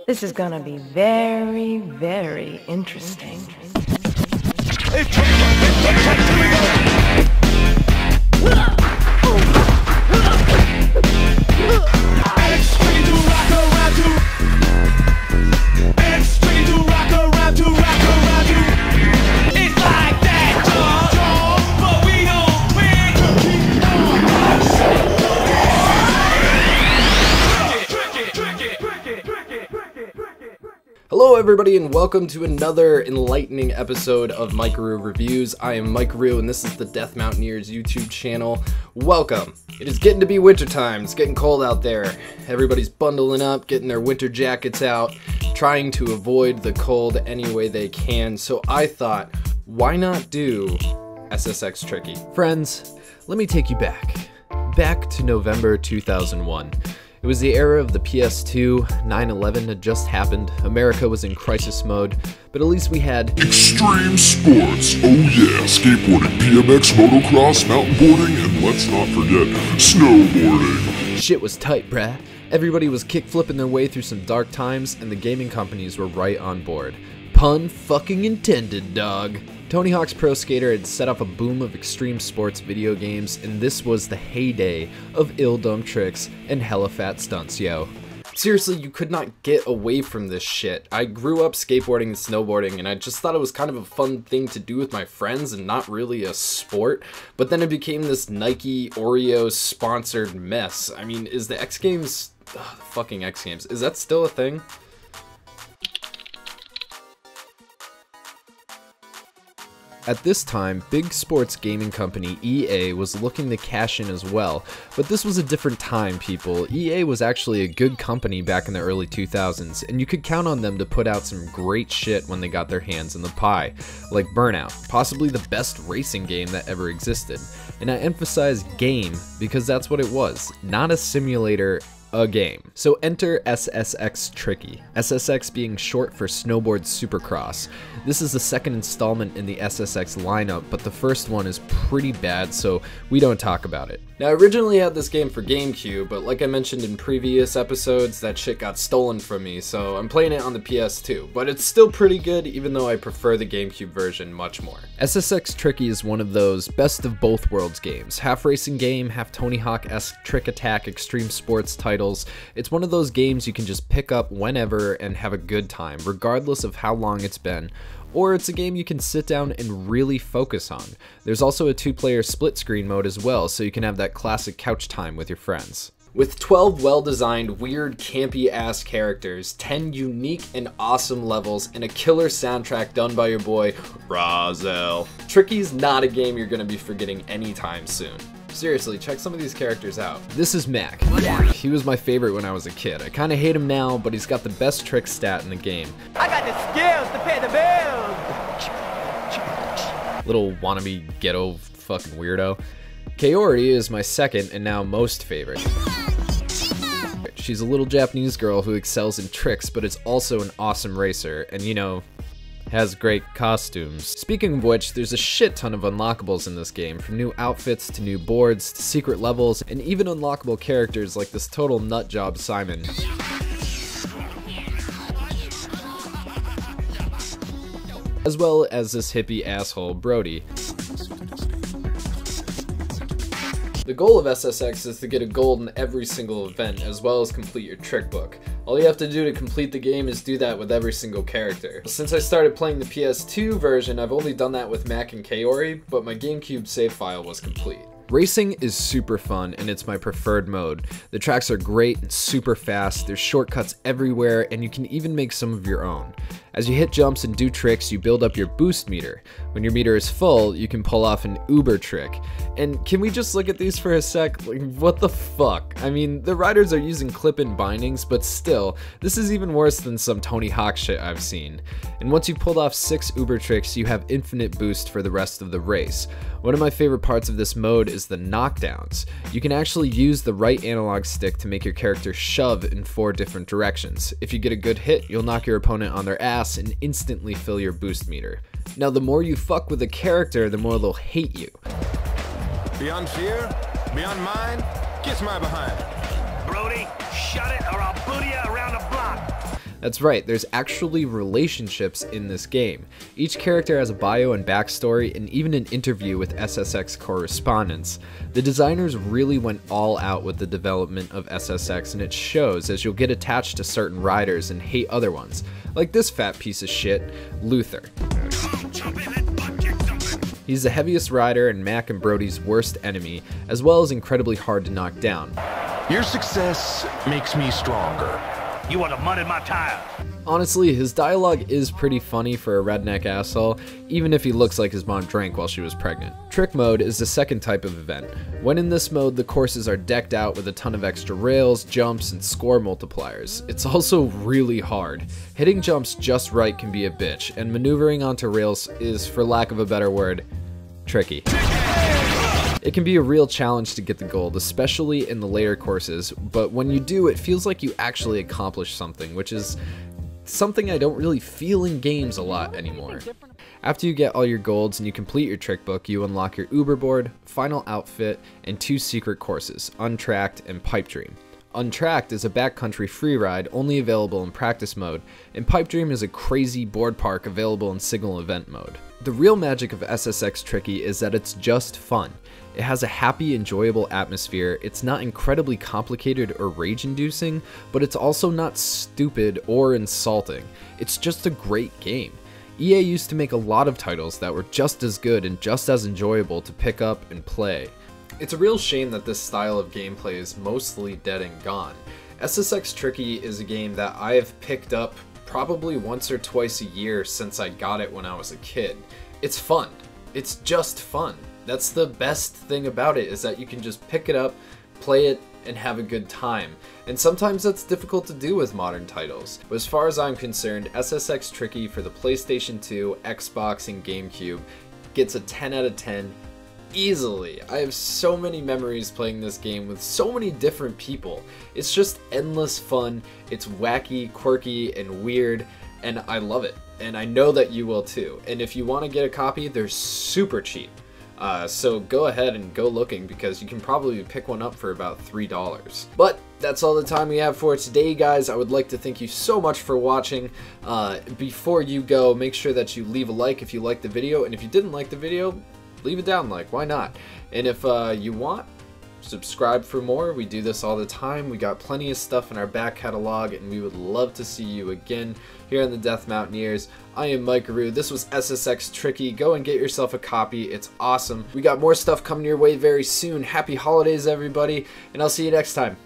This is gonna be very, very interesting. Hello everybody and welcome to another enlightening episode of Maikeru Reviews. I am Maikeru and this is the Death Mountaineers YouTube channel. Welcome! It is getting to be winter time, it's getting cold out there. Everybody's bundling up, getting their winter jackets out, trying to avoid the cold any way they can, so I thought, why not do SSX Tricky? Friends, let me take you back to November 2001. It was the era of the PS2, 9/11 had just happened, America was in crisis mode, but at least we had extreme sports. Oh yeah, skateboarding, BMX, motocross, mountain boarding, and let's not forget, snowboarding. Shit was tight, brah. Everybody was kick-flipping their way through some dark times, and the gaming companies were right on board. Pun fucking intended, dog. Tony Hawk's Pro Skater had set up a boom of extreme sports video games, and this was the heyday of ill-dumb tricks and hella fat stunts, yo. Seriously, you could not get away from this shit. I grew up skateboarding and snowboarding, and I just thought it was kind of a fun thing to do with my friends and not really a sport, but then it became this Nike Oreo sponsored mess. I mean, is the X Games, fucking X Games, is that still a thing? At this time, big sports gaming company EA was looking to cash in as well, but this was a different time, people. EA was actually a good company back in the early 2000s, and you could count on them to put out some great shit when they got their hands in the pie, like Burnout, possibly the best racing game that ever existed. And I emphasize game because that's what it was, not a simulator, a game. So enter SSX Tricky, SSX being short for Snowboard Supercross. This is the second installment in the SSX lineup, but the first one is pretty bad, so we don't talk about it. Now, I originally had this game for GameCube, but like I mentioned in previous episodes, that shit got stolen from me, so I'm playing it on the PS2. But it's still pretty good, even though I prefer the GameCube version much more. SSX Tricky is one of those best of both worlds games. Half racing game, half Tony Hawk-esque trick attack extreme sports titles. It's one of those games you can just pick up whenever and have a good time, regardless of how long it's been. Or it's a game you can sit down and really focus on. There's also a 2-player split screen mode as well, so you can have that classic couch time with your friends. With 12 well-designed, weird, campy-ass characters, 10 unique and awesome levels, and a killer soundtrack done by your boy, Razel. Tricky's not a game you're gonna be forgetting anytime soon. Seriously, check some of these characters out. This is Mac. He was my favorite when I was a kid. I kinda hate him now, but he's got the best trick stat in the game. I got the skills to pay the bills! Little wannabe ghetto fucking weirdo. Kaori is my second and now most favorite. She's a little Japanese girl who excels in tricks, but is also an awesome racer, and you know, has great costumes. Speaking of which, there's a shit ton of unlockables in this game, from new outfits to new boards to secret levels, and even unlockable characters like this total nutjob Simon. As well as this hippie asshole Brody. The goal of SSX is to get a gold in every single event, as well as complete your trick book. All you have to do to complete the game is do that with every single character. Since I started playing the PS2 version, I've only done that with Mac and Kaori, but my GameCube save file was complete. Racing is super fun and it's my preferred mode. The tracks are great and super fast, there's shortcuts everywhere, and you can even make some of your own. As you hit jumps and do tricks, you build up your boost meter. When your meter is full, you can pull off an Uber trick. And can we just look at these for a sec? Like, what the fuck? I mean, the riders are using clip-in bindings, but still, this is even worse than some Tony Hawk shit I've seen. And once you've pulled off 6 Uber tricks, you have infinite boost for the rest of the race. One of my favorite parts of this mode is the knockdowns. You can actually use the right analog stick to make your character shove in 4 different directions. If you get a good hit, you'll knock your opponent on their ass and instantly fill your boost meter. Now, the more you fuck with a character, the more they'll hate you. Beyond fear, beyond mind, kiss my behind. Brody, shut it or I'll boot you around the block. That's right, there's actually relationships in this game. Each character has a bio and backstory, and even an interview with SSX correspondents. The designers really went all out with the development of SSX, and it shows as you'll get attached to certain riders and hate other ones, like this fat piece of shit, Luther. He's the heaviest rider and Mac and Brody's worst enemy, as well as incredibly hard to knock down. Your success makes me stronger. You want to mud in my tires? Honestly, his dialogue is pretty funny for a redneck asshole, even if he looks like his mom drank while she was pregnant. Trick mode is the second type of event. When in this mode, the courses are decked out with a ton of extra rails, jumps, and score multipliers. It's also really hard. Hitting jumps just right can be a bitch, and maneuvering onto rails is, for lack of a better word, tricky. It can be a real challenge to get the gold, especially in the later courses, but when you do, it feels like you actually accomplished something, which is something I don't really feel in games a lot anymore. After you get all your golds and you complete your trick book, you unlock your Uber board, final outfit, and 2 secret courses, Untracked and Pipe Dream. Untracked is a backcountry free ride only available in practice mode, and Pipe Dream is a crazy board park available in signal event mode. The real magic of SSX Tricky is that it's just fun. It has a happy, enjoyable atmosphere, it's not incredibly complicated or rage-inducing, but it's also not stupid or insulting. It's just a great game. EA used to make a lot of titles that were just as good and just as enjoyable to pick up and play. It's a real shame that this style of gameplay is mostly dead and gone. SSX Tricky is a game that I've picked up probably once or twice a year since I got it when I was a kid. It's fun. It's just fun. That's the best thing about it, is that you can just pick it up, play it, and have a good time. And sometimes that's difficult to do with modern titles. But as far as I'm concerned, SSX Tricky for the PlayStation 2, Xbox, and GameCube gets a 10 out of 10 easily. I have so many memories playing this game with so many different people. It's just endless fun, it's wacky, quirky, and weird, and I love it. And I know that you will too. And if you want to get a copy, they're super cheap. So go ahead and go looking, because you can probably pick one up for about $3. But that's all the time we have for today, guys. I would like to thank you so much for watching. Before you go, make sure that you leave a like if you liked the video, and if you didn't like the video, leave a down like, why not? And if you want, subscribe for more. We do this all the time. We got plenty of stuff in our back catalog, and we would love to see you again here on the Death Mountaineers. I am Maikeru. This was SSX Tricky. Go and get yourself a copy. It's awesome. We got more stuff coming your way very soon. Happy holidays, everybody, and I'll see you next time.